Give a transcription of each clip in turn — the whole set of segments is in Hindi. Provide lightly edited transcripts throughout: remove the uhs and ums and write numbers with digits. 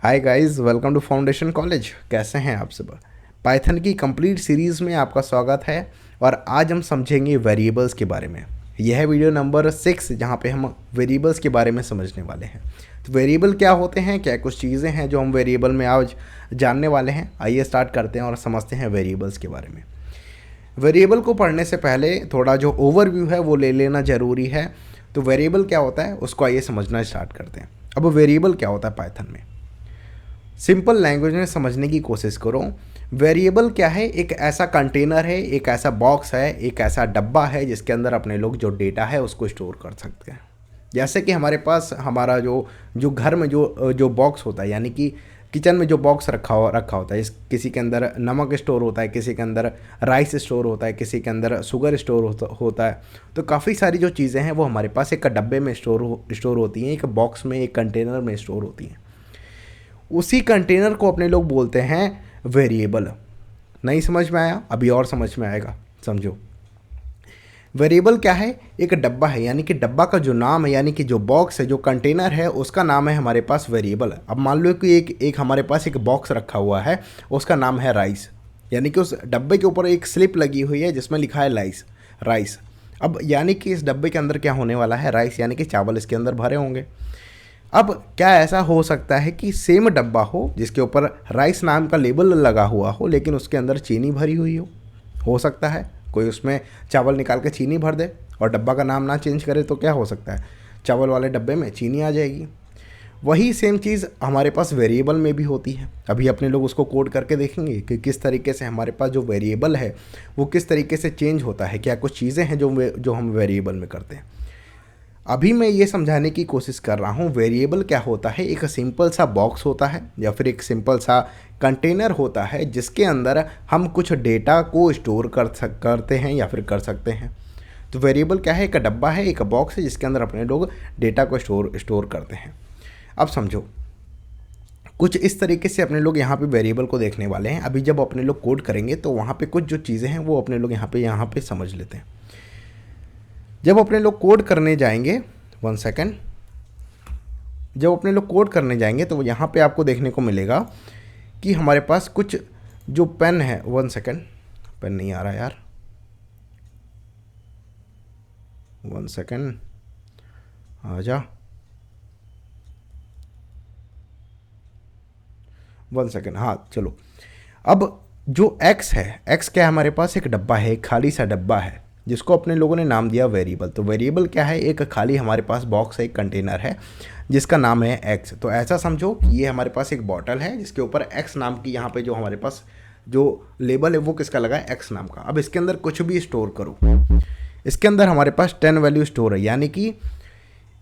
Hi guys, welcome to foundation college. कैसे हैं आप सब? पाइथन की कंप्लीट सीरीज़ में आपका स्वागत है। और आज हम समझेंगे वेरिएबल्स के बारे में। यह है वीडियो नंबर 6 जहां पे हम वेरिएबल्स के बारे में समझने वाले हैं। तो वेरिएबल क्या होते हैं, क्या कुछ चीज़ें हैं जो हम वेरिएबल में आज जानने वाले हैं। आइए स्टार्ट करते हैं और समझते हैं वेरिएबल्स के बारे में। वेरिएबल को पढ़ने से पहले थोड़ा जो ओवरव्यू है वो ले लेना ज़रूरी है। तो वेरिएबल क्या होता है उसको आइए समझना स्टार्ट करते हैं। अब वेरिएबल क्या होता है पाइथन में, सिंपल लैंग्वेज में समझने की कोशिश करो। वेरिएबल क्या है? एक ऐसा कंटेनर है, एक ऐसा बॉक्स है, एक ऐसा डब्बा है जिसके अंदर अपने लोग जो डेटा है उसको स्टोर कर सकते हैं। जैसे कि हमारे पास हमारा जो जो घर में जो जो बॉक्स होता है, यानी कि किचन में जो बॉक्स रखा होता है, किसी के अंदर नमक स्टोर होता है, किसी के अंदर राइस स्टोर होता है, किसी के अंदर शुगर स्टोर होता है। तो काफ़ी सारी जो चीज़ें हैं वो हमारे पास एक डब्बे में स्टोर होती हैं, एक बॉक्स में, एक कंटेनर में स्टोर होती हैं। उसी कंटेनर को अपने लोग बोलते हैं वेरिएबल। नहीं समझ में आया? अभी और समझ में आएगा, समझो। वेरिएबल क्या है? एक डब्बा है, यानी कि डब्बा का जो नाम है, यानी कि जो बॉक्स है, जो कंटेनर है, उसका नाम है हमारे पास वेरिएबल। अब मान लो कि एक हमारे पास एक बॉक्स रखा हुआ है, उसका नाम है राइस, यानी कि उस डब्बे के ऊपर एक स्लिप लगी हुई है जिसमें लिखा है राइस। अब यानी कि इस डब्बे के अंदर क्या होने वाला है? राइस, यानी कि चावल इसके अंदर भरे होंगे। अब क्या ऐसा हो सकता है कि सेम डब्बा हो जिसके ऊपर राइस नाम का लेबल लगा हुआ हो, लेकिन उसके अंदर चीनी भरी हुई हो सकता है कोई उसमें चावल निकाल के चीनी भर दे और डब्बा का नाम ना चेंज करे, तो क्या हो सकता है? चावल वाले डब्बे में चीनी आ जाएगी। वही सेम चीज़ हमारे पास वेरिएबल में भी होती है। अभी अपने लोग उसको कोड करके देखेंगे कि किस तरीके से हमारे पास जो वेरिएबल है वो किस तरीके से चेंज होता है। क्या कुछ चीज़ें हैं जो हम वेरिएबल में करते हैं। अभी मैं ये समझाने की कोशिश कर रहा हूँ वेरिएबल क्या होता है। एक सिंपल सा बॉक्स होता है या फिर एक सिंपल सा कंटेनर होता है जिसके अंदर हम कुछ डेटा को स्टोर करते हैं या फिर कर सकते हैं। तो वेरिएबल क्या है? एक डब्बा है, एक बॉक्स है जिसके अंदर अपने लोग डेटा को स्टोर करते हैं। अब समझो, कुछ इस तरीके से अपने लोग यहाँ पे वेरिएबल को देखने वाले हैं। अभी जब अपने लोग कोड करेंगे तो वहाँ पे कुछ जो चीज़ें हैं वो अपने लोग यहाँ पे समझ लेते हैं। जब अपने लोग कोड करने जाएंगे, 1 सेकेंड, जब अपने लोग कोड करने जाएंगे तो यहाँ पे आपको देखने को मिलेगा कि हमारे पास कुछ जो पेन है, 1 सेकेंड, पेन नहीं आ रहा यार, 1 सेकेंड, आ जा, 1 सेकेंड, हाँ चलो। अब जो एक्स है, एक्स क्या है? हमारे पास एक डब्बा है, एक खाली सा डब्बा है जिसको अपने लोगों ने नाम दिया वेरिएबल। तो वेरिएबल क्या है? एक खाली हमारे पास बॉक्स है, एक कंटेनर है जिसका नाम है एक्स। तो ऐसा समझो कि ये हमारे पास एक बॉटल है जिसके ऊपर एक्स नाम की, यहाँ पे जो हमारे पास जो लेबल है वो किसका लगा है? एक्स नाम का। अब इसके अंदर कुछ भी स्टोर करो, इसके अंदर हमारे पास 10 वैल्यू स्टोर है, यानी कि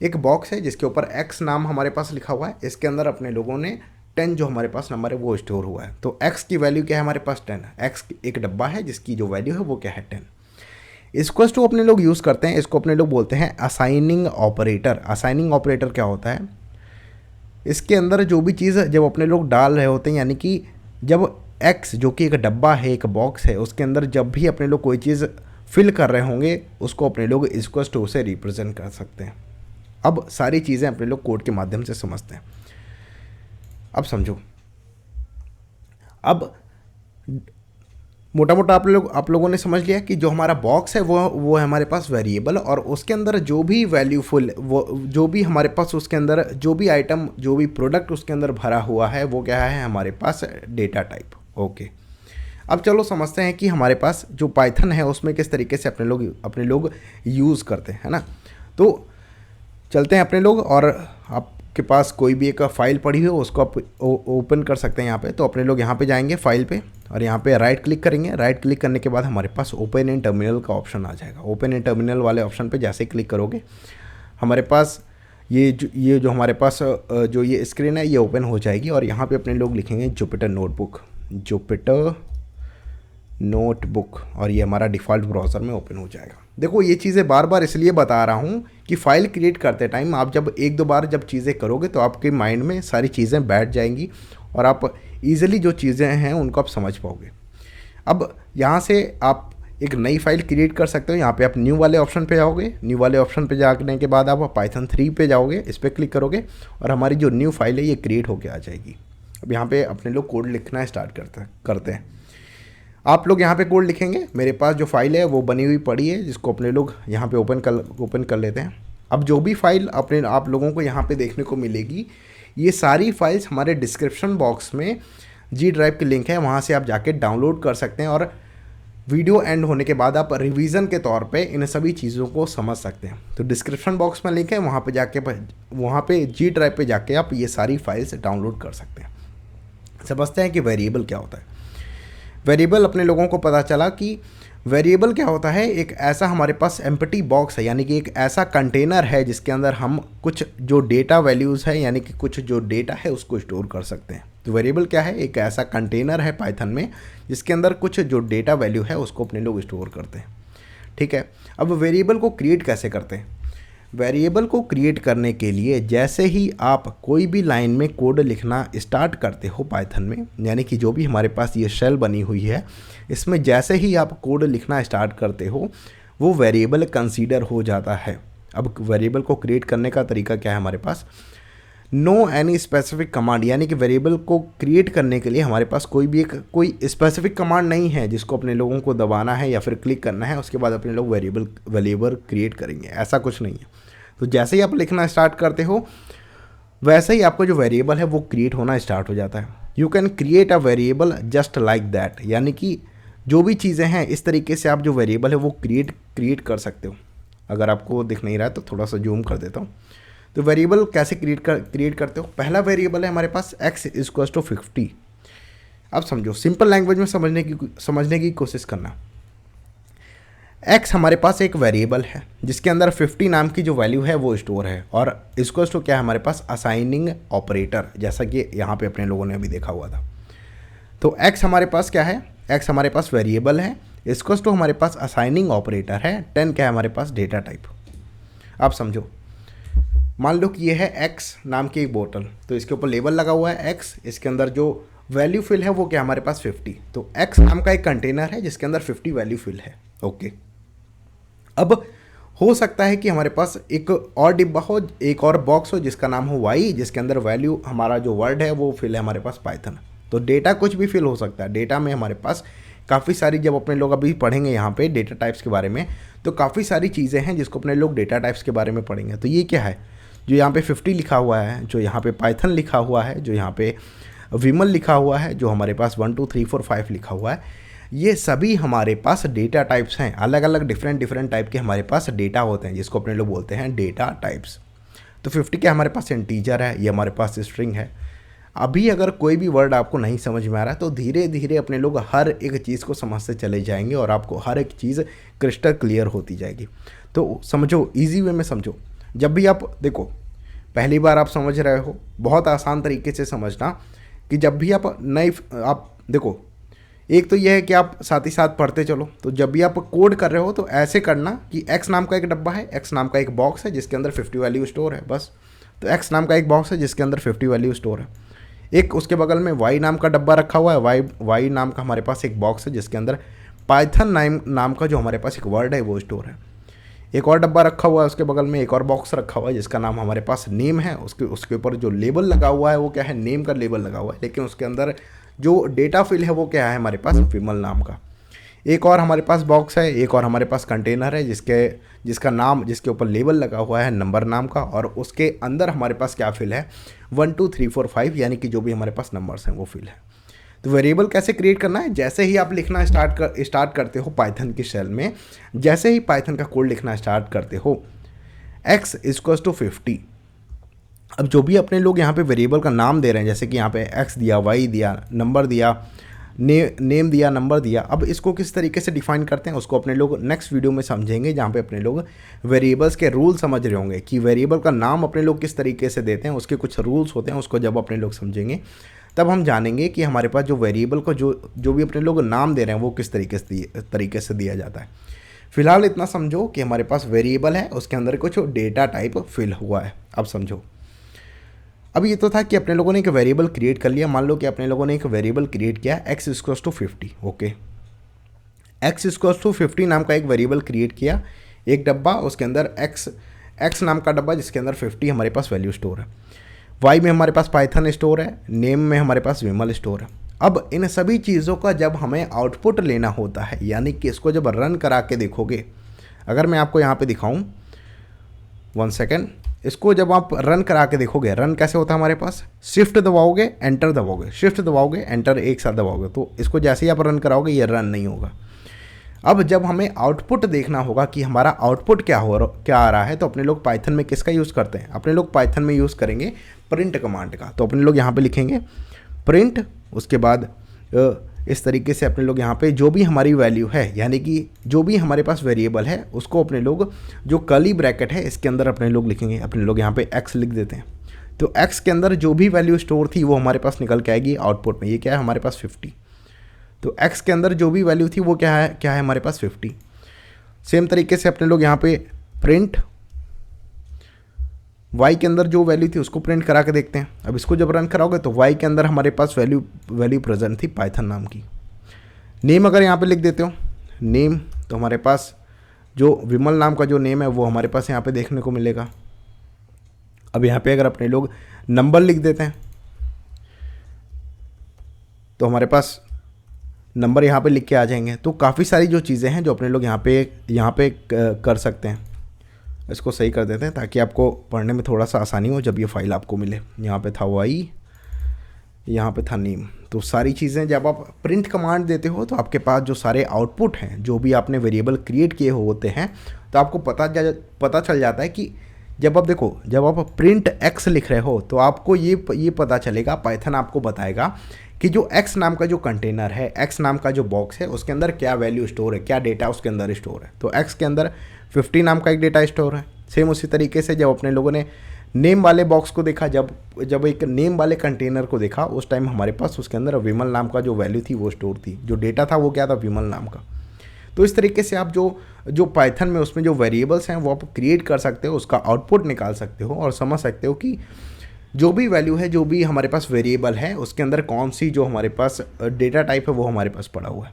एक बॉक्स है जिसके ऊपर एक्स नाम हमारे पास लिखा हुआ है। इसके अंदर अपने लोगों ने 10 जो हमारे पास नंबर है वो स्टोर हुआ है। तो एक्स की वैल्यू क्या है? हमारे पास 10 है। एक्स एक डब्बा है जिसकी जो वैल्यू है वो क्या है? 10। इसको टू अपने लोग यूज़ करते हैं, इसको अपने लोग बोलते हैं असाइनिंग ऑपरेटर। असाइनिंग ऑपरेटर क्या होता है? इसके अंदर जो भी चीज़ जब अपने लोग डाल रहे होते हैं, यानी कि जब एक्स जो कि एक डब्बा है, एक बॉक्स है, उसके अंदर जब भी अपने लोग कोई चीज़ फिल कर रहे होंगे उसको अपने लोग इसको टू से रिप्रेजेंट कर सकते हैं। अब सारी चीज़ें अपने लोग कोड के माध्यम से समझते हैं। अब समझो, अब मोटा मोटा आप लोगों ने समझ लिया कि जो हमारा बॉक्स है वो है हमारे पास वेरिएबल, और उसके अंदर जो भी वैल्यूफुल, वो जो भी हमारे पास उसके अंदर जो भी आइटम, जो भी प्रोडक्ट उसके अंदर भरा हुआ है वो क्या है? हमारे पास डेटा टाइप। ओके, अब चलो समझते हैं कि हमारे पास जो पाइथन है उसमें किस तरीके से अपने लोग यूज़ करते हैं, है ना। तो चलते हैं अपने लोग, और आपके पास कोई भी एक फ़ाइल पड़ी हो उसको आप ओपन कर सकते हैं यहाँ पे। तो अपने लोग यहाँ पे जाएंगे फाइल पे और यहाँ पे राइट क्लिक करेंगे। राइट क्लिक करने के बाद हमारे पास ओपन इन टर्मिनल का ऑप्शन आ जाएगा। ओपन इन टर्मिनल वाले ऑप्शन पे जैसे क्लिक करोगे हमारे पास ये जो हमारे पास जो ये स्क्रीन है ये ओपन हो जाएगी, और यहाँ पे अपने लोग लिखेंगे जुपिटर नोटबुक, और ये हमारा डिफ़ॉल्ट ब्राउज़र में ओपन हो जाएगा। देखो, ये चीज़ें बार बार इसलिए बता रहा हूँ कि फ़ाइल क्रिएट करते टाइम आप जब एक दो बार जब चीज़ें करोगे तो आपके माइंड में सारी चीज़ें बैठ जाएंगी और आप ईज़िली जो चीज़ें हैं उनको आप समझ पाओगे। अब यहाँ से आप एक नई फाइल क्रिएट कर सकते हो। यहाँ पे आप न्यू वाले ऑप्शन पे जाओगे। न्यू वाले ऑप्शन पे जाने के बाद आप पाइथन 3 पे जाओगे, इस पर क्लिक करोगे और हमारी जो न्यू फाइल है ये क्रिएट होके आ जाएगी। अब यहाँ पे अपने लोग कोड लिखना स्टार्ट करते हैं। आप लोग यहाँ पे कोड लिखेंगे। मेरे पास जो फाइल है वो बनी हुई पड़ी है, जिसको अपने लोग यहाँ पे ओपन कर लेते हैं। अब जो भी फाइल आप लोगों को यहाँ पे देखने को मिलेगी, ये सारी फाइल्स हमारे डिस्क्रिप्शन बॉक्स में जी ड्राइव की लिंक है, वहाँ से आप जाके डाउनलोड कर सकते हैं और वीडियो एंड होने के बाद आप रिवीजन के तौर पे इन सभी चीज़ों को समझ सकते हैं। तो डिस्क्रिप्शन बॉक्स में लिंक है, वहाँ पे जी ड्राइव पे जाके आप ये सारी फाइल्स डाउनलोड कर सकते हैं। समझते हैं कि वेरिएबल क्या होता है। वेरिएबल अपने लोगों को पता चला कि वेरिएबल क्या होता है, एक ऐसा हमारे पास एम्प्टी बॉक्स है, यानी कि एक ऐसा कंटेनर है जिसके अंदर हम कुछ जो डेटा वैल्यूज़ है, यानी कि कुछ जो डेटा है उसको स्टोर कर सकते हैं। तो वेरिएबल क्या है, एक ऐसा कंटेनर है पाइथन में जिसके अंदर कुछ जो डेटा वैल्यू है उसको अपने लोग स्टोर करते हैं। ठीक है, अब वेरिएबल को क्रिएट कैसे करते हैं। वेरिएबल को क्रिएट करने के लिए जैसे ही आप कोई भी लाइन में कोड लिखना स्टार्ट करते हो पाइथन में, यानी कि जो भी हमारे पास ये शेल बनी हुई है, इसमें जैसे ही आप कोड लिखना स्टार्ट करते हो वो वेरिएबल कंसीडर हो जाता है। अब वेरिएबल को क्रिएट करने का तरीका क्या है हमारे पास, नो एनी स्पेसिफिक कमांड, यानी कि वेरिएबल को क्रिएट करने के लिए हमारे पास कोई स्पेसिफिक कमांड नहीं है जिसको अपने लोगों को दबाना है या फिर क्लिक करना है, उसके बाद अपने लोग वेरिएबल क्रिएट करेंगे, ऐसा कुछ नहीं है। तो जैसे ही आप लिखना स्टार्ट करते हो वैसे ही आपका जो वेरिएबल है वो क्रिएट होना स्टार्ट हो जाता है। You can create a variable just like that, यानी कि जो भी चीज़ें हैं इस तरीके से आप जो वेरिएबल है वो क्रिएट कर सकते हो। अगर आपको दिख नहीं रहा है तो थोड़ा सा जूम कर देता हूँ। तो वेरिएबल कैसे क्रिएट करते हो, पहला वेरिएबल है हमारे पास x = 50। अब समझो, सिंपल लैंग्वेज में समझने की कोशिश करना। x हमारे पास एक वेरिएबल है जिसके अंदर 50 नाम की जो वैल्यू है वो स्टोर है, और इक्वल्स टू क्या है हमारे पास, असाइनिंग ऑपरेटर, जैसा कि यहाँ पे अपने लोगों ने अभी देखा हुआ था। तो x हमारे पास क्या है, x हमारे पास वेरिएबल है, इक्वल्स टू हमारे पास असाइनिंग ऑपरेटर है, 10 क्या है हमारे पास, डेटा टाइप। आप समझो, मान लो कि ये है x नाम की एक बोतल, तो इसके ऊपर लेबल लगा हुआ है x, इसके अंदर जो वैल्यू फिल है वो क्या हमारे पास 50। तो x नाम का एक कंटेनर है जिसके अंदर 50 वैल्यू फिल है। ओके, अब हो सकता है कि हमारे पास एक और डिब्बा हो, एक और बॉक्स हो जिसका नाम हो y, जिसके अंदर वैल्यू हमारा जो वर्ड है वो फिल है हमारे पास पाइथन। तो डेटा कुछ भी फिल हो सकता है। डेटा में हमारे पास काफ़ी सारी, जब अपने लोग अभी पढ़ेंगे यहाँ पे डेटा टाइप्स के बारे में, तो काफ़ी सारी चीज़ें हैं जिसको अपने लोग डेटा टाइप्स के बारे में पढ़ेंगे। तो ये क्या है, जो यहाँ पे 50 लिखा हुआ है, जो यहाँ पे पाइथन लिखा हुआ है, जो यहाँ पे विमल लिखा हुआ है, जो हमारे पास 1 2 3 4 5 लिखा हुआ है, ये सभी हमारे पास डेटा टाइप्स हैं। अलग अलग डिफरेंट टाइप के हमारे पास डेटा होते हैं जिसको अपने लोग बोलते हैं डेटा टाइप्स। तो 50 क्या हमारे पास इंटीजर है, ये हमारे पास स्ट्रिंग है। अभी अगर कोई भी वर्ड आपको नहीं समझ में आ रहा है तो धीरे धीरे अपने लोग हर एक चीज़ को समझते चले जाएंगे और आपको हर एक चीज़ क्रिस्टल क्लियर होती जाएगी। तो समझो, ईजी वे में समझो। जब भी आप देखो, पहली बार आप समझ रहे हो, बहुत आसान तरीके से समझना कि जब भी आप देखो, एक तो यह है कि आप साथ ही साथ पढ़ते चलो। तो जब भी आप कोड कर रहे हो तो ऐसे करना कि x नाम का एक डब्बा है, x नाम का एक बॉक्स है जिसके अंदर 50 वैल्यू स्टोर है, बस। तो x नाम का एक बॉक्स है जिसके अंदर 50 वैल्यू स्टोर है। एक उसके बगल में y नाम का डब्बा रखा हुआ है, y नाम का हमारे पास एक बॉक्स है जिसके अंदर पाइथन नाम का जो हमारे पास एक वर्ड है वो स्टोर है। एक और डब्बा रखा हुआ है, उसके बगल में एक और बॉक्स रखा हुआ है जिसका नाम हमारे पास नेम है। उसके ऊपर जो लेबल लगा हुआ है वो क्या है, नेम का लेबल लगा हुआ है, लेकिन उसके अंदर जो डेटा फिल है वो क्या है हमारे पास, विमल नाम का। एक और हमारे पास बॉक्स है, एक और हमारे पास कंटेनर है जिसके ऊपर लेबल लगा हुआ है नंबर नाम का, और उसके अंदर हमारे पास क्या फिल है, 1 2 3 4 5, यानी कि जो भी हमारे पास नंबर्स हैं वो फिल है। तो वेरिएबल कैसे क्रिएट करना है, जैसे ही आप लिखना स्टार्ट करते हो पाइथन की शेल में, जैसे ही पाइथन का कोड लिखना स्टार्ट करते हो, x = 50। अब जो भी अपने लोग यहाँ पे वेरिएबल का नाम दे रहे हैं, जैसे कि यहाँ पे x दिया, y दिया, नंबर दिया, नेम दिया, नंबर दिया, अब इसको किस तरीके से डिफाइन करते हैं उसको अपने लोग नेक्स्ट वीडियो में समझेंगे, जहाँ पे अपने लोग वेरिएबल्स के रूल समझ रहे होंगे कि वेरिएबल का नाम अपने लोग किस तरीके से देते हैं, उसके कुछ रूल्स होते हैं। उसको जब अपने लोग समझेंगे तब हम जानेंगे कि हमारे पास जो वेरिएबल को जो भी अपने लोग नाम दे रहे हैं वो किस तरीके से दिया जाता है। फिलहाल इतना समझो कि हमारे पास वेरिएबल है, उसके अंदर कुछ डेटा टाइप फिल हुआ है। अब समझो, अब ये तो था कि अपने लोगों ने एक वेरिएबल क्रिएट कर लिया। मान लो कि अपने लोगों ने एक वेरिएबल क्रिएट किया x = 50। ओके, x = 50 नाम का एक वेरिएबल क्रिएट किया, एक डब्बा, उसके अंदर x नाम का डब्बा जिसके अंदर 50 हमारे पास वैल्यू स्टोर है। वाई में हमारे पास पाइथन स्टोर है, नेम में हमारे पास विमल स्टोर है। अब इन सभी चीज़ों का जब हमें आउटपुट लेना होता है, यानी कि इसको जब रन करा के देखोगे, अगर मैं आपको यहाँ पे दिखाऊं, 1 सेकेंड, इसको जब आप रन करा के देखोगे, रन कैसे होता है हमारे पास, शिफ्ट दबाओगे एंटर दबाओगे, शिफ्ट दबाओगे एंटर एक साथ दबाओगे, तो इसको जैसे ही आप रन कराओगे ये रन नहीं होगा। अब जब हमें आउटपुट देखना होगा कि हमारा आउटपुट क्या आ रहा है, तो अपने लोग पाइथन में किसका यूज़ करते हैं, अपने लोग पाइथन में यूज़ करेंगे प्रिंट कमांड का। तो अपने लोग यहाँ पे लिखेंगे प्रिंट, उसके बाद इस तरीके से अपने लोग यहाँ पे जो भी हमारी वैल्यू है, यानी कि जो भी हमारे पास वेरिएबल है, उसको अपने लोग जो कर्ली ब्रैकेट है इसके अंदर अपने लोग लिखेंगे। अपने लोग यहाँ पे x लिख देते हैं, तो x के अंदर जो भी वैल्यू स्टोर थी वो हमारे पास निकल के आएगी आउटपुट में। ये क्या है हमारे पास 50, तो x के अंदर जो भी वैल्यू थी वो क्या है हमारे पास 50। सेम तरीके से अपने लोग यहाँ पे प्रिंट y के अंदर जो वैल्यू थी उसको प्रिंट करा के देखते हैं। अब इसको जब रन कराओगे तो y के अंदर हमारे पास वैल्यू प्रेजेंट थी पाइथन नाम की। नेम अगर यहाँ पे लिख देते हो नेम, तो हमारे पास जो विमल नाम का जो नेम है वो हमारे पास यहाँ पे देखने को मिलेगा। अब यहाँ पे अगर अपने लोग नंबर लिख देते हैं तो हमारे पास नंबर यहाँ पे लिख के आ जाएंगे। तो काफ़ी सारी जो चीज़ें हैं जो अपने लोग यहाँ पे कर सकते हैं। इसको सही कर देते हैं ताकि आपको पढ़ने में थोड़ा सा आसानी हो जब ये फाइल आपको मिले। यहाँ पे था वाई, यहाँ पे था नेम। तो सारी चीज़ें जब आप प्रिंट कमांड देते हो तो आपके पास जो सारे आउटपुट हैं, जो भी आपने वेरिएबल क्रिएट किए होते हैं, तो आपको पता चल जाता है कि जब आप देखो, जब आप प्रिंट एक्स लिख रहे हो तो आपको ये पता चलेगा, पाइथन आपको बताएगा कि जो x नाम का जो कंटेनर है, x नाम का जो बॉक्स है, उसके अंदर क्या वैल्यू स्टोर है, क्या डेटा उसके अंदर स्टोर है। तो x के अंदर 50 नाम का एक डेटा स्टोर है। सेम उसी तरीके से जब अपने लोगों ने नेम वाले बॉक्स को देखा, जब एक नेम वाले कंटेनर को देखा, उस टाइम हमारे पास उसके अंदर विमल नाम का जो वैल्यू थी वो स्टोर थी, जो डेटा था वो क्या था, विमल नाम का। तो इस तरीके से आप जो पाइथन में उसमें जो वेरिएबल्स हैं वो आप क्रिएट कर सकते हो, उसका आउटपुट निकाल सकते हो और समझ सकते हो कि जो भी वैल्यू है, जो भी हमारे पास वेरिएबल है, उसके अंदर कौन सी जो हमारे पास डेटा टाइप है वो हमारे पास पड़ा हुआ है।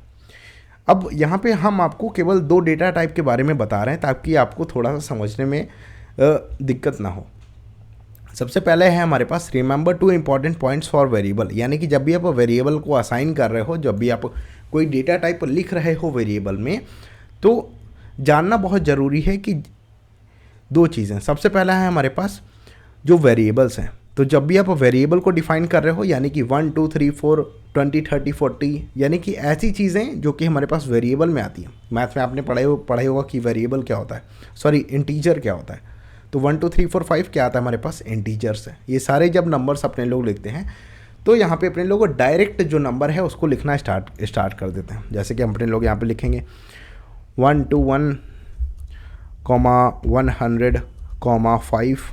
अब यहाँ पे हम आपको केवल 2 डेटा टाइप के बारे में बता रहे हैं ताकि आपको थोड़ा सा समझने में दिक्कत ना हो। सबसे पहले है हमारे पास remember 2 important points for variable, यानी कि जब भी आप वेरिएबल को असाइन कर रहे हो, जब भी आप कोई डेटा टाइप लिख रहे हो वेरिएबल में, तो जानना बहुत ज़रूरी है कि 2 चीज़ें। सबसे पहला है हमारे पास जो वेरिएबल्स हैं, तो जब भी आप वेरिएबल को डिफाइन कर रहे हो, यानी कि 1 2 3 4 20 30 40, यानी कि ऐसी चीज़ें जो कि हमारे पास वेरिएबल में आती हैं। मैथ में आपने पढ़ाई होगा कि वेरिएबल क्या होता है, सॉरी इंटीजर क्या होता है। तो 1 2 3 4 5 क्या आता है हमारे पास, इंटीजर्स है। ये सारे जब नंबर्स अपने लोग लिखते हैं तो यहाँ पे अपने लोग डायरेक्ट जो नंबर है उसको लिखना स्टार्ट कर देते हैं। जैसे कि हम अपने लोग यहाँ पे लिखेंगे 1 2 1 100 5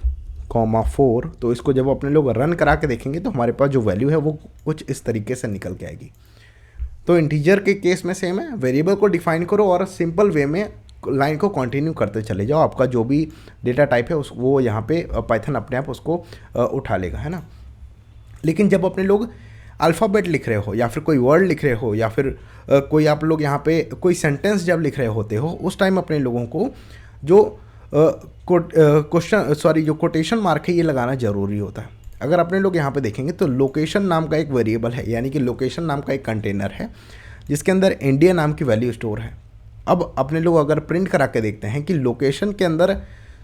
4। तो इसको जब अपने लोग रन करा के देखेंगे तो हमारे पास जो वैल्यू है वो कुछ इस तरीके से निकल के आएगी। तो इंटीजर के केस में सेम है, वेरिएबल को डिफाइन करो और सिंपल वे में लाइन को कंटिन्यू करते चले जाओ। आपका जो भी डेटा टाइप है वो यहाँ पे पाइथन अपने आप उसको उठा लेगा, है ना। लेकिन जब अपने लोग अल्फ़ाबेट लिख रहे हो या फिर कोई वर्ड लिख रहे हो या फिर कोई आप लोग यहाँ पे कोई सेंटेंस जब लिख रहे होते हो, उस टाइम अपने लोगों को जो जो कोटेशन मार्क है ये लगाना ज़रूरी होता है। अगर अपने लोग यहाँ पे देखेंगे तो लोकेशन नाम का एक वेरिएबल है, यानी कि लोकेशन नाम का एक कंटेनर है जिसके अंदर इंडिया नाम की वैल्यू स्टोर है। अब अपने लोग अगर प्रिंट करा के देखते हैं कि लोकेशन के अंदर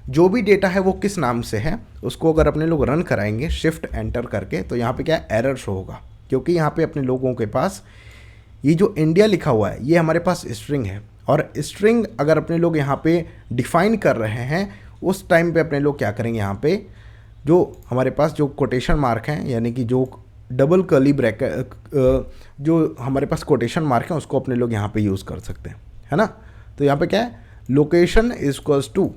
जो भी डेटा है वो किस नाम से है, उसको अगर अपने लोग रन कराएंगे शिफ्ट एंटर करके, तो यहाँ पे क्या एरर शो होगा, क्योंकि यहाँ पे अपने लोगों के पास ये जो इंडिया लिखा हुआ है ये हमारे पास स्ट्रिंग है। और स्ट्रिंग अगर अपने लोग यहाँ पे डिफाइन कर रहे हैं, उस टाइम पे अपने लोग क्या करेंगे, यहाँ पे जो हमारे पास जो कोटेशन मार्क हैं, यानी कि जो डबल कर्ली ब्रैकेट जो हमारे पास कोटेशन मार्क हैं, उसको अपने लोग यहाँ पे यूज़ कर सकते हैं, है ना। तो यहाँ पे क्या है, लोकेशन इक्वल्स टू,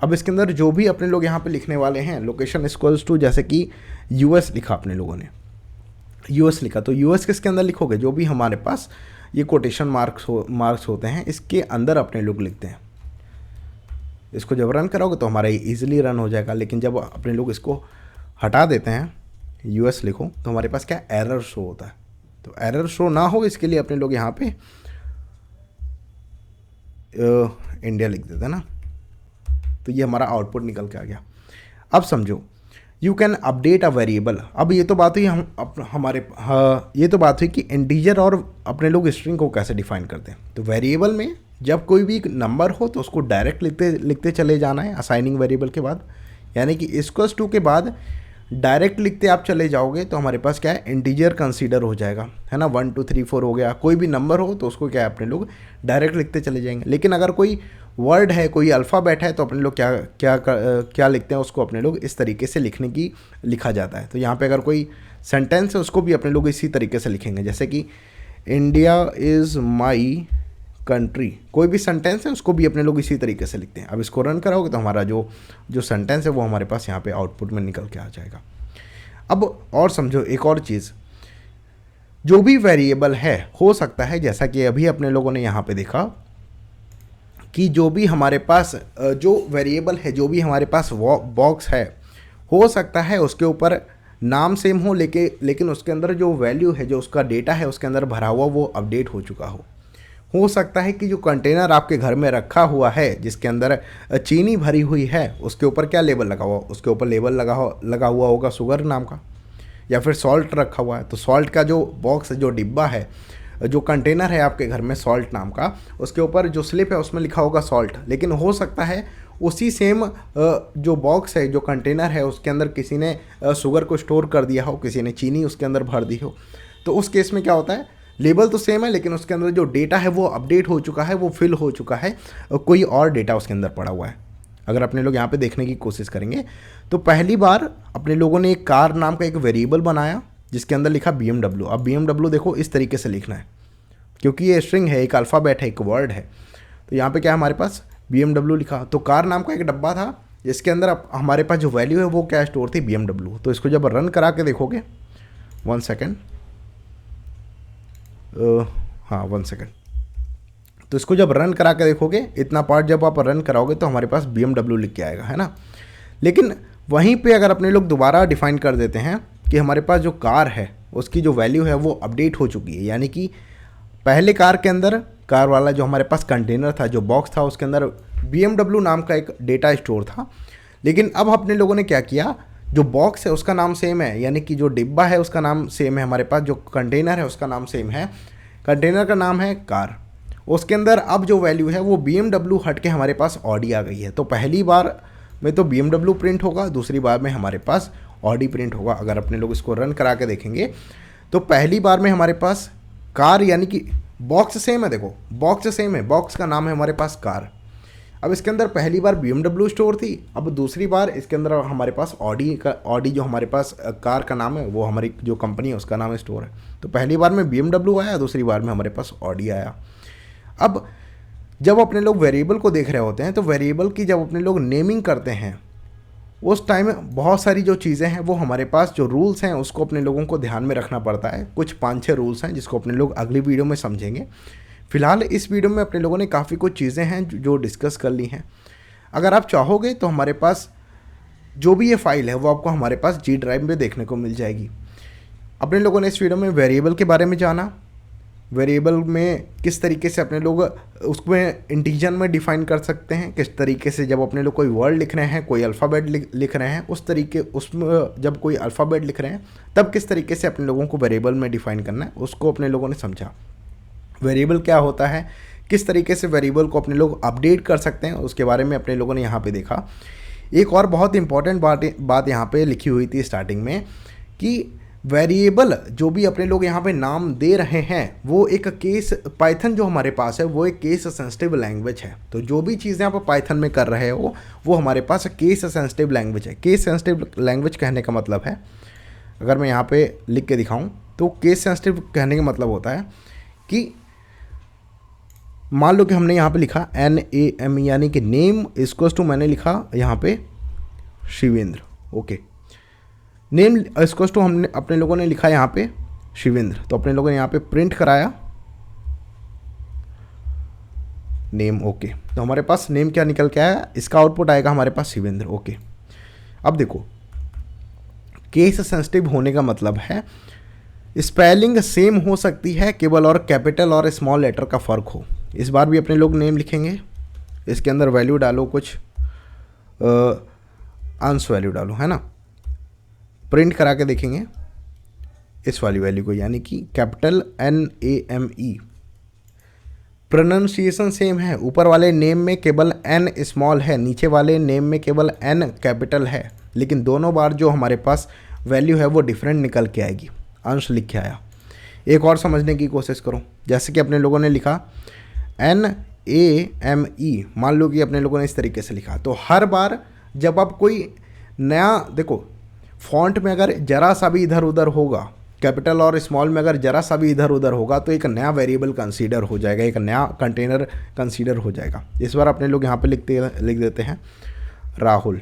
अब इसके अंदर जो भी अपने लोग यहाँ पे लिखने वाले हैं, लोकेशन इक्वल्स टू, जैसे कि यूएस लिखा अपने लोगों ने, यूएस लिखा, तो यूएस किसके अंदर लिखोगे, जो भी हमारे पास ये कोटेशन मार्क्स होते हैं इसके अंदर अपने लोग लिखते हैं। इसको जब रन कराओगे तो हमारा इजीली रन हो जाएगा। लेकिन जब अपने लोग इसको हटा देते हैं, यूएस लिखो, तो हमारे पास क्या एरर शो होता है। तो एरर शो ना हो इसके लिए अपने लोग यहाँ पे इंडिया लिख देते हैं ना, तो ये हमारा आउटपुट निकल के आ गया। अब समझो you can update a variable. अब ये तो बात हुई ये तो बात हुई कि इंटीजर और अपने लोग स्ट्रिंग को कैसे डिफाइन करते हैं। तो वेरिएबल में जब कोई भी नंबर हो तो उसको डायरेक्ट लिखते चले जाना है असाइनिंग वेरिएबल के बाद, यानी कि इक्वल्स टू के बाद डायरेक्ट लिखते आप चले जाओगे तो हमारे पास क्या है, इंटीजर कंसीडर हो जाएगा, है ना। 1 2 3 4 हो गया, कोई भी नंबर हो तो उसको क्या है अपने लोग डायरेक्ट लिखते चले जाएंगे। लेकिन अगर कोई वर्ड है, कोई अल्फ़ाबेट है, तो अपने लोग क्या लिखते हैं, उसको अपने लोग इस तरीके से लिखा जाता है। तो यहाँ पे अगर कोई सेंटेंस है उसको भी अपने लोग इसी तरीके से लिखेंगे, जैसे कि इंडिया इज़ माई कंट्री। कोई भी सेंटेंस है उसको भी अपने लोग इसी तरीके से लिखते हैं। अब इसको रन कराओगे तो हमारा जो सेंटेंस है वो हमारे पास यहाँ पे आउटपुट में निकल के आ जाएगा। अब और समझो एक और चीज़, जो भी वेरिएबल है, हो सकता है जैसा कि अभी अपने लोगों ने यहाँ पे देखा कि जो भी हमारे पास जो वेरिएबल है, जो भी हमारे पास बॉक्स है, हो सकता है उसके ऊपर नाम सेम हो, लेकिन उसके अंदर जो वैल्यू है, जो उसका डेटा है उसके अंदर भरा हुआ, वो अपडेट हो चुका हो सकता है कि जो कंटेनर आपके घर में रखा हुआ है जिसके अंदर चीनी भरी हुई है, उसके ऊपर क्या लेबल लगा हुआ, उसके ऊपर लेबल लगा हुआ होगा शुगर नाम का, या फिर सॉल्ट रखा हुआ है। तो सॉल्ट का जो बॉक्स, जो डिब्बा है, जो कंटेनर है आपके घर में सॉल्ट नाम का, उसके ऊपर जो स्लिप है उसमें लिखा होगा सॉल्ट। लेकिन हो सकता है उसी सेम जो बॉक्स है, जो कंटेनर है, उसके अंदर किसी ने शुगर को स्टोर कर दिया हो, किसी ने चीनी उसके अंदर भर दी हो। तो उस केस में क्या होता है, लेबल तो सेम है लेकिन उसके अंदर जो डेटा है वो अपडेट हो चुका है, वो फिल हो चुका है, कोई और डेटा उसके अंदर पड़ा हुआ है। अगर अपने लोग यहाँ पे देखने की कोशिश करेंगे तो पहली बार अपने लोगों ने एक कार नाम का एक वेरिएबल बनाया जिसके अंदर लिखा BMW। अब BMW देखो इस तरीके से लिखना है, क्योंकि ये स्ट्रिंग है, एक अल्फ़ाबेट है, एक वर्ड है। तो यहाँ पे क्या है, हमारे पास BMW लिखा। तो कार नाम का एक डब्बा था जिसके अंदर हमारे पास जो वैल्यू है वो क्या स्टोर थी, BMW। तो इसको जब रन करा के देखोगे, 1 सेकेंड, हाँ 1 सेकेंड, तो इसको जब रन करा के देखोगे, इतना पार्ट जब आप रन कराओगे तो हमारे पास BMW लिख के आएगा, है ना। लेकिन वहीं पे अगर अपने लोग दोबारा डिफाइन कर देते हैं कि हमारे पास जो कार है उसकी जो वैल्यू है वो अपडेट हो चुकी है, यानी कि पहले कार के अंदर, कार वाला जो हमारे पास कंटेनर था, जो बॉक्स था, उसके अंदर BMW नाम का एक डेटा स्टोर था। लेकिन अब अपने लोगों ने क्या किया, जो बॉक्स है उसका नाम सेम है, यानी कि जो डिब्बा है उसका नाम सेम है, हमारे पास जो कंटेनर है उसका नाम सेम है, कंटेनर का नाम है कार। उसके अंदर अब जो वैल्यू है वो BMW हट के हमारे पास ऑडी आ गई है। तो पहली बार में तो BMW प्रिंट होगा, दूसरी बार में हमारे पास ऑडी प्रिंट होगा। अगर अपने लोग इसको रन करा के देखेंगे तो पहली बार में हमारे पास कार, यानी कि बॉक्स सेम है, देखो बॉक्स सेम है, बॉक्स का नाम है हमारे पास कार। अब इसके अंदर पहली बार BMW स्टोर थी, अब दूसरी बार इसके अंदर हमारे पास ऑडी जो हमारे पास कार का नाम है, वो हमारी जो कंपनी है उसका नाम है स्टोर है। तो पहली बार में BMW आया, दूसरी बार में हमारे पास ऑडी आया। अब जब अपने लोग वेरिएबल को देख रहे होते हैं तो वेरिएबल की जब अपने लोग नेमिंग करते हैं उस टाइम बहुत सारी जो चीज़ें हैं वो हमारे पास जो रूल्स हैं उसको अपने लोगों को ध्यान में रखना पड़ता है। कुछ 5-6 रूल्स हैं जिसको अपने लोग अगली वीडियो में समझेंगे। फिलहाल इस वीडियो में अपने लोगों ने काफ़ी कुछ चीज़ें हैं जो डिस्कस कर ली हैं। अगर आप चाहोगे तो हमारे पास जो भी ये फाइल है वो आपको हमारे पास G ड्राइव में देखने को मिल जाएगी। अपने लोगों ने इस वीडियो में वेरिएबल के बारे में जाना, वेरिएबल में किस तरीके से अपने लोग उसमें इंटीजर में डिफाइन कर सकते हैं, किस तरीके से जब अपने लोग कोई वर्ड लिख रहे हैं, कोई अल्फ़ाबेट लिख रहे हैं, उसमें जब कोई अल्फ़ाबेट लिख रहे हैं तब किस तरीके से अपने लोगों को वेरिएबल में डिफाइन करना है, उसको अपने लोगों ने समझा। वेरिएबल क्या होता है, किस तरीके से वेरिएबल को अपने लोग अपडेट कर सकते हैं, उसके बारे में अपने लोगों ने यहाँ पे देखा। एक और बहुत इंपॉर्टेंट बात यहाँ पे लिखी हुई थी स्टार्टिंग में कि वेरिएबल जो भी अपने लोग यहाँ पे नाम दे रहे हैं वो एक केस, पाइथन जो हमारे पास है वो एक केस सेंसिटिव लैंग्वेज है। तो जो भी चीज़ें आप पाइथन में कर रहे हो वो हमारे पास केस सेंसिटिव लैंग्वेज है। केस सेंसिटिव लैंग्वेज कहने का मतलब है, अगर मैं यहाँ पे लिख के दिखाऊँ तो केस सेंसिटिव कहने का मतलब होता है कि मान लो कि हमने यहाँ पे लिखा NAM, यानी कि नेम इक्वल्स टू, मैंने लिखा यहाँ पे Shivendra, okay, name equals to हमने अपने लोगों ने लिखा यहाँ पे शिवेंद्र। तो अपने लोगों ने यहाँ पे प्रिंट कराया नेम, ओके। तो हमारे पास नेम क्या निकल के आया, इसका आउटपुट आएगा हमारे पास शिवेंद्र, ओके। अब देखो केस सेंसिटिव होने का मतलब है स्पेलिंग सेम हो सकती है, केवल और कैपिटल और स्मॉल लेटर का फ़र्क हो। इस बार भी अपने लोग नेम लिखेंगे, इसके अंदर वैल्यू डालो, कुछ अंश वैल्यू डालो, है ना। प्रिंट करा के देखेंगे इस वाली वैल्यू को, यानी कि कैपिटल NAME। प्रोनाउंसिएशन सेम है, ऊपर वाले नेम में केवल N स्मॉल है, नीचे वाले नेम में केवल N कैपिटल है, लेकिन दोनों बार जो हमारे पास वैल्यू है वो डिफरेंट निकल के आएगी। अंश लिख के आया। एक और समझने की कोशिश करो, जैसे कि अपने लोगों ने लिखा NAME, मान लो कि अपने लोगों ने इस तरीके से लिखा, तो हर बार जब आप कोई नया, देखो फॉन्ट में अगर जरा सा भी इधर उधर होगा, कैपिटल और स्मॉल में अगर जरा सा भी इधर उधर होगा, तो एक नया वेरिएबल कंसीडर हो जाएगा, एक नया कंटेनर कंसीडर हो जाएगा। इस बार अपने लोग यहाँ पे लिख देते हैं राहुल।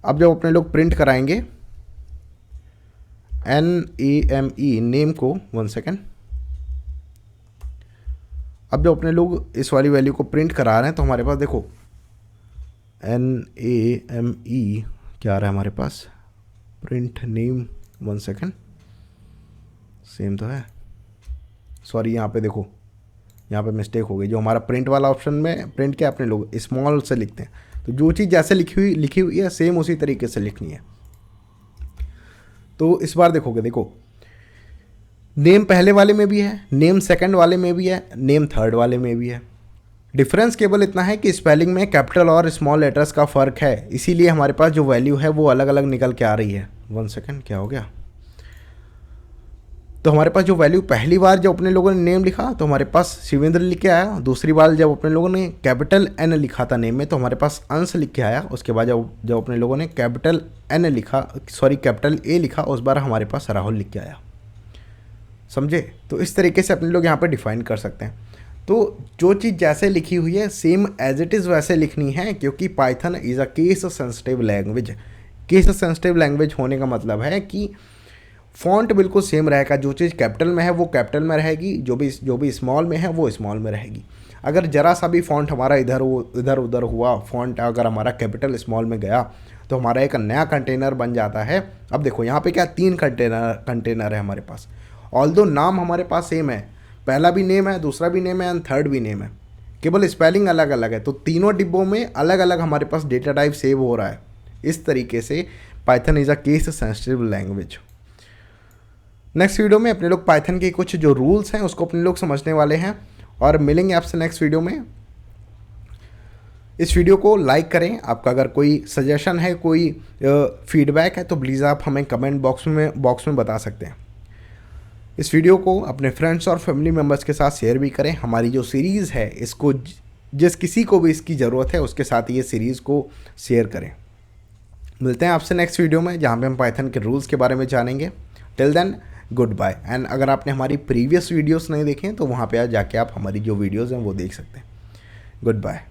अब जब अपने लोग प्रिंट कराएंगे NAME नेम को, 1 सेकेंड, अब जब अपने लोग इस वाली वैल्यू को प्रिंट करा रहे हैं तो हमारे पास देखो NAME क्या आ रहा है हमारे पास, प्रिंट नेम, 1 सेकेंड, सेम तो है, सॉरी यहाँ पे देखो, यहाँ पे मिस्टेक हो गई। जो हमारा प्रिंट वाला ऑप्शन में प्रिंट किया अपने लोग स्मॉल से लिखते हैं, तो जो चीज़ जैसे लिखी हुई है सेम उसी तरीके से लिखनी है। तो इस बार देखोगे, देखो नेम पहले वाले में भी है, नेम सेकंड वाले में भी है, नेम थर्ड वाले में भी है। डिफरेंस केवल इतना है कि स्पेलिंग में कैपिटल और स्मॉल लेटर्स का फ़र्क है, इसीलिए हमारे पास जो वैल्यू है वो अलग अलग निकल के आ रही है। 1 सेकेंड, क्या हो गया, तो हमारे पास जो वैल्यू पहली बार जब अपने लोगों ने नेम लिखा तो हमारे पास शिवेंद्र लिख के आया, दूसरी बार जब अपने लोगों ने कैपिटल N लिखा था नेम में तो हमारे पास अंश लिख के आया, उसके बाद जब अपने लोगों ने कैपिटल N लिखा, सॉरी कैपिटल A लिखा, उस बार हमारे पास राहुल लिख के आया। समझे? तो इस तरीके से अपने लोग यहाँ पे डिफाइन कर सकते हैं। तो जो चीज़ जैसे लिखी हुई है सेम एज इट इज़ वैसे लिखनी है, क्योंकि Python is a case sensitive language. Case sensitive language होने का मतलब है कि फॉन्ट बिल्कुल सेम रहेगा, जो चीज़ कैपिटल में है वो कैपिटल में रहेगी, जो भी स्मॉल में है वो स्मॉल में रहेगी। अगर ज़रा सा भी फॉन्ट हमारा इधर उधर हुआ, फॉन्ट अगर हमारा कैपिटल स्मॉल में गया तो हमारा एक नया कंटेनर बन जाता है। अब देखो यहाँ पे क्या 3 कंटेनर है हमारे पास, ऑल्दो नाम हमारे पास सेम है, पहला भी नेम है, दूसरा भी नेम है एंड थर्ड भी नेम है, केवल स्पेलिंग अलग अलग है। तो तीनों डिब्बों में अलग अलग हमारे पास डेटा टाइप सेव हो रहा है। इस तरीके से Python is a case sensitive language. Next video में अपने लोग पाइथन के कुछ जो रूल्स हैं उसको अपने लोग समझने वाले हैं और मिलेंगे आपसे नेक्स्ट वीडियो में। इस वीडियो को लाइक करें। आपका अगर कोई सजेशन है, कोई फीडबैक है तो प्लीज़ आप हमें कमेंट बॉक्स में बता सकते हैं। इस वीडियो को अपने फ्रेंड्स और फैमिली मेम्बर्स के साथ शेयर भी करें। हमारी जो सीरीज़ है इसको जिस किसी को भी इसकी ज़रूरत है उसके साथ ये सीरीज़ को शेयर करें। मिलते हैं आपसे नेक्स्ट वीडियो में जहाँ पे हम पाइथन के रूल्स के बारे में जानेंगे। Till then good bye. And अगर आपने हमारी प्रीवियस वीडियोस नहीं देखे तो वहाँ पे जाके आप हमारी जो वीडियोस हैं वो देख सकते हैं। Good bye.